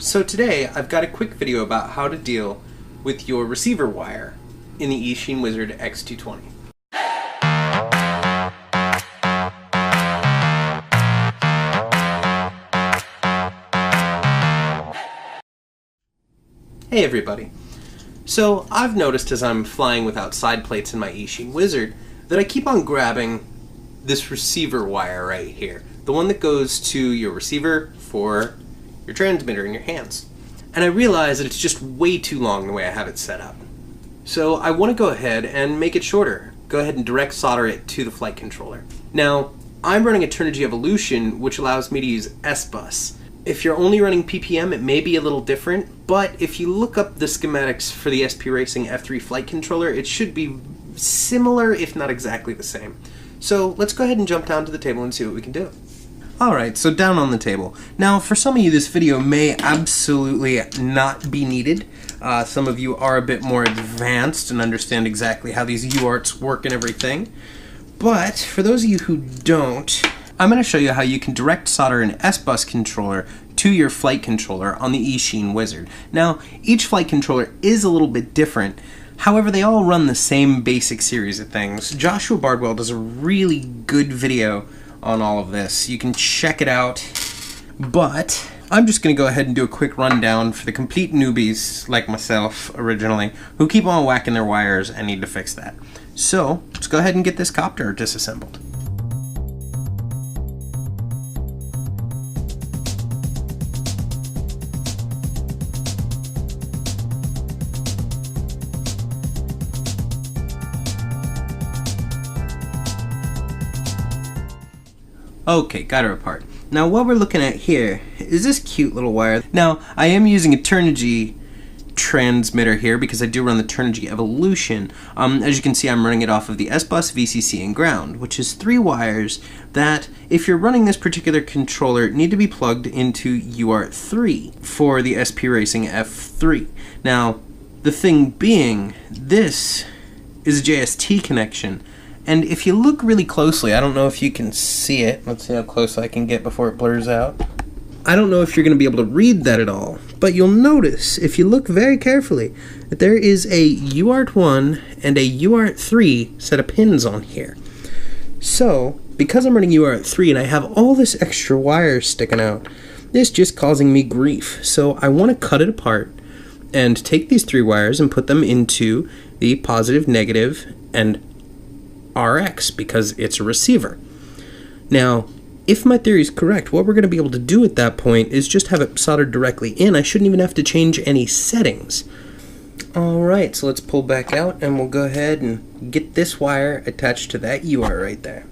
So today I've got a quick video about how to deal with your receiver wire in the Eachine Wizard x220. Hey everybody. So I've noticed as I'm flying without side plates in my Eachine Wizard that I keep on grabbing this receiver wire right here. The one that goes to your receiver for your transmitter in your hands. And I realize that it's just way too long the way I have it set up. So I want to go ahead and make it shorter. Go ahead and direct solder it to the flight controller. Now, I'm running a Turnigy Evolution, which allows me to use S-Bus. If you're only running PPM, it may be a little different, but if you look up the schematics for the SP Racing F3 flight controller, it should be similar, if not exactly the same. So let's go ahead and jump down to the table and see what we can do. Alright, so down on the table. Now, for some of you, this video may absolutely not be needed. Some of you are a bit more advanced and understand exactly how these UARTs work and everything. But for those of you who don't, I'm going to show you how you can direct solder an S-Bus controller to your flight controller on the Eachine Wizard. Now, each flight controller is a little bit different. However, they all run the same basic series of things. Joshua Bardwell does a really good video on all of this. You can check it out, but I'm just going to go ahead and do a quick rundown for the complete newbies like myself originally, who keep on whacking their wires and need to fix that. So, let's go ahead and get this copter disassembled. Okay, got her apart. Now what we're looking at here is this cute little wire. Now I am using a Turnigy transmitter here because I do run the Turnigy Evolution. As you can see, I'm running it off of the S-Bus, VCC, and ground, which is 3 wires that, if you're running this particular controller, need to be plugged into UART3 for the SP Racing F3. Now, the thing being, this is a JST connection. And if you look really closely, I don't know if you can see it. Let's see how close I can get before it blurs out. I don't know if you're going to be able to read that at all, but you'll notice, if you look very carefully, that there is a UART1 and a UART3 set of pins on here. So, because I'm running UART3 and I have all this extra wire sticking out, it's just causing me grief. So I want to cut it apart and take these 3 wires and put them into the positive, negative, and RX, because it's a receiver. Now, if my theory is correct, what we're going to be able to do at that point is just have it soldered directly in. I shouldn't even have to change any settings. Alright, so let's pull back out and we'll go ahead and get this wire attached to that UART right there.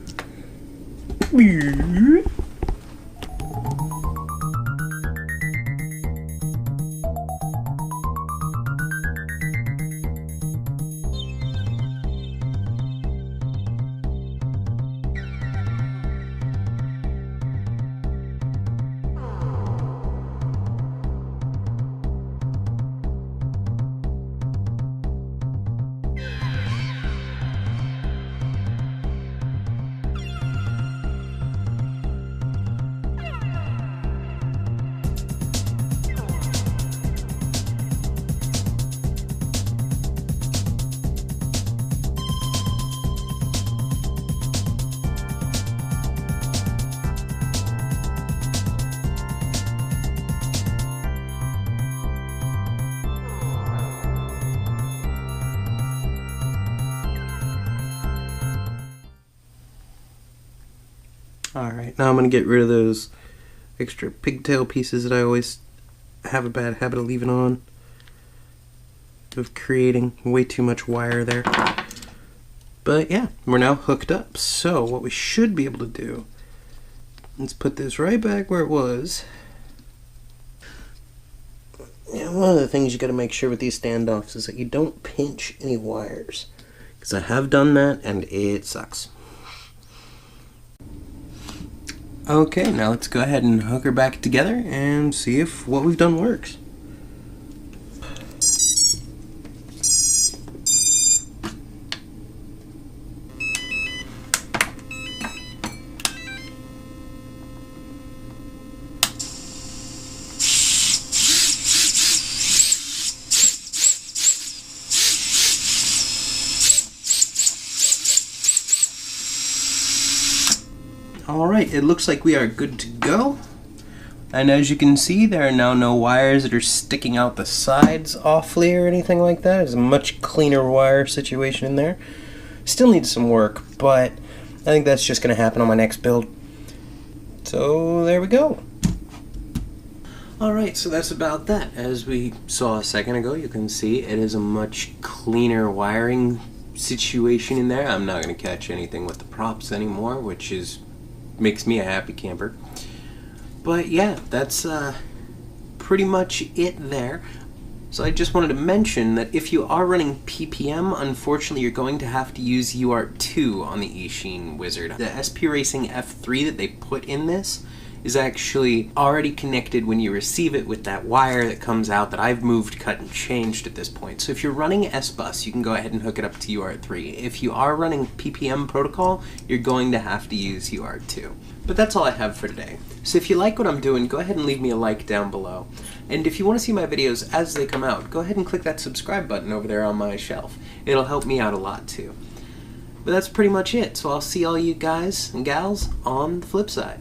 Alright, now I'm going to get rid of those extra pigtail pieces that I always have a bad habit of leaving on, of creating way too much wire there. But yeah, we're now hooked up. So what we should be able to do is put this right back where it was. Yeah, one of the things you got to make sure with these standoffs is that you don't pinch any wires, because I have done that and it sucks. Okay, now let's go ahead and hook her back together and see if what we've done works. Alright, it looks like we are good to go. And as you can see, there are now no wires that are sticking out the sides awfully or anything like that. It's a much cleaner wire situation in there. Still needs some work, but I think that's just going to happen on my next build. So there we go. Alright, so that's about that. As we saw a second ago, you can see it is a much cleaner wiring situation in there. I'm not going to catch anything with the props anymore, which makes me a happy camper. But yeah, that's pretty much it there. So I just wanted to mention that if you are running PPM, unfortunately you're going to have to use UART2 on the Eachine Wizard. The SP Racing F3 that they put in this is actually already connected when you receive it with that wire that comes out that I've moved, cut, and changed at this point. So if you're running S-Bus, you can go ahead and hook it up to UART3. If you are running PPM protocol, you're going to have to use UART2. But that's all I have for today. So if you like what I'm doing, go ahead and leave me a like down below. And if you want to see my videos as they come out, go ahead and click that subscribe button over there on my shelf. It'll help me out a lot too. But that's pretty much it, so I'll see all you guys and gals on the flip side.